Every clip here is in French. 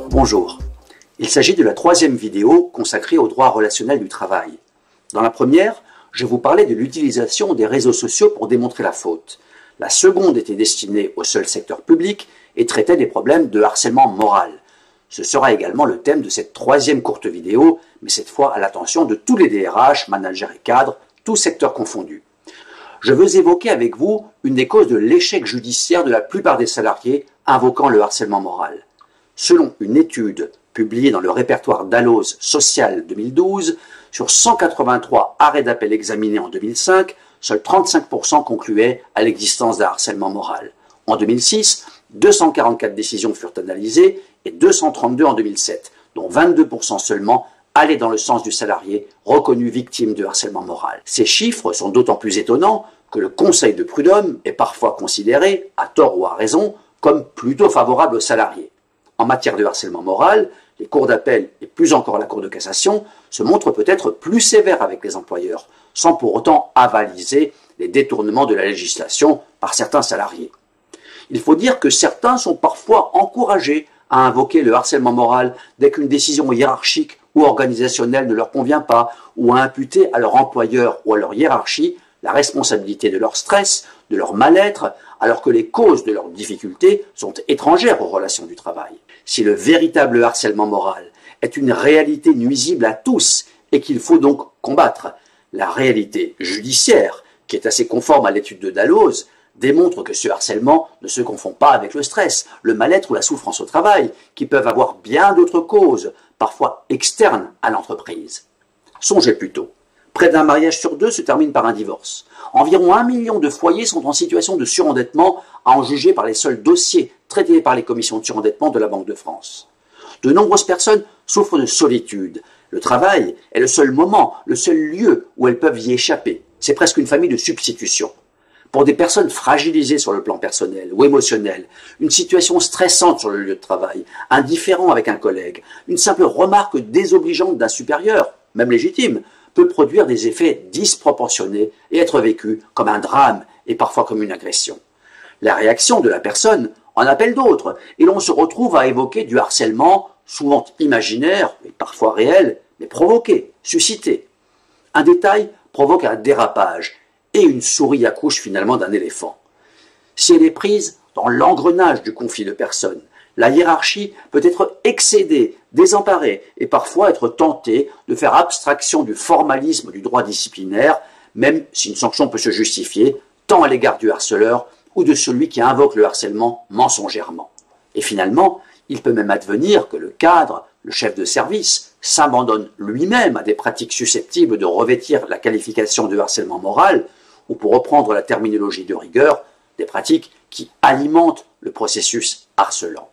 Bonjour, il s'agit de la troisième vidéo consacrée au droit relationnel du travail. Dans la première, je vous parlais de l'utilisation des réseaux sociaux pour démontrer la faute. La seconde était destinée au seul secteur public et traitait des problèmes de harcèlement moral. Ce sera également le thème de cette troisième courte vidéo, mais cette fois à l'attention de tous les DRH, managers et cadres, tous secteurs confondus. Je veux évoquer avec vous une des causes de l'échec judiciaire de la plupart des salariés invoquant le harcèlement moral. Selon une étude publiée dans le répertoire Dalloz Social 2012, sur 183 arrêts d'appel examinés en 2005, seuls 35% concluaient à l'existence d'un harcèlement moral. En 2006, 244 décisions furent analysées et 232 en 2007, dont 22% seulement allaient dans le sens du salarié reconnu victime de harcèlement moral. Ces chiffres sont d'autant plus étonnants que le Conseil de prud'homme est parfois considéré, à tort ou à raison, comme plutôt favorable aux salariés. En matière de harcèlement moral, les cours d'appel et plus encore la Cour de cassation se montrent peut-être plus sévères avec les employeurs, sans pour autant avaliser les détournements de la législation par certains salariés. Il faut dire que certains sont parfois encouragés à invoquer le harcèlement moral dès qu'une décision hiérarchique ou organisationnelle ne leur convient pas, ou à imputer à leur employeur ou à leur hiérarchie la responsabilité de leur stress, de leur mal-être, alors que les causes de leurs difficultés sont étrangères aux relations du travail. Si le véritable harcèlement moral est une réalité nuisible à tous et qu'il faut donc combattre, la réalité judiciaire, qui est assez conforme à l'étude de Dalloz, démontre que ce harcèlement ne se confond pas avec le stress, le mal-être ou la souffrance au travail, qui peuvent avoir bien d'autres causes, parfois externes à l'entreprise. Songez plutôt. Près d'un mariage sur deux se termine par un divorce. Environ 1 million de foyers sont en situation de surendettement, à en juger par les seuls dossiers traités par les commissions de surendettement de la Banque de France. De nombreuses personnes souffrent de solitude. Le travail est le seul moment, le seul lieu où elles peuvent y échapper. C'est presque une famille de substitution. Pour des personnes fragilisées sur le plan personnel ou émotionnel, une situation stressante sur le lieu de travail, un différend avec un collègue, une simple remarque désobligeante d'un supérieur, même légitime, peut produire des effets disproportionnés et être vécu comme un drame et parfois comme une agression. La réaction de la personne en appelle d'autres et l'on se retrouve à évoquer du harcèlement, souvent imaginaire et parfois réel, mais provoqué, suscité. Un détail provoque un dérapage et une souris accouche finalement d'un éléphant. Si elle est prise dans l'engrenage du conflit de personnes, la hiérarchie peut être excédée, désemparée et parfois être tentée de faire abstraction du formalisme du droit disciplinaire, même si une sanction peut se justifier, tant à l'égard du harceleur ou de celui qui invoque le harcèlement mensongèrement. Et finalement, il peut même advenir que le cadre, le chef de service, s'abandonne lui-même à des pratiques susceptibles de revêtir la qualification de harcèlement moral, ou pour reprendre la terminologie de rigueur, des pratiques qui alimentent le processus harcelant.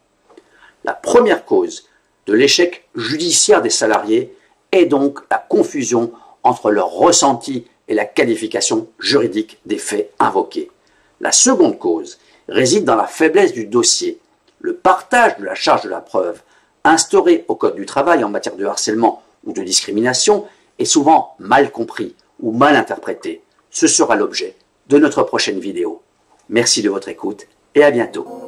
La première cause de l'échec judiciaire des salariés est donc la confusion entre leur ressenti et la qualification juridique des faits invoqués. La seconde cause réside dans la faiblesse du dossier. Le partage de la charge de la preuve instauré au Code du travail en matière de harcèlement ou de discrimination est souvent mal compris ou mal interprété. Ce sera l'objet de notre prochaine vidéo. Merci de votre écoute et à bientôt.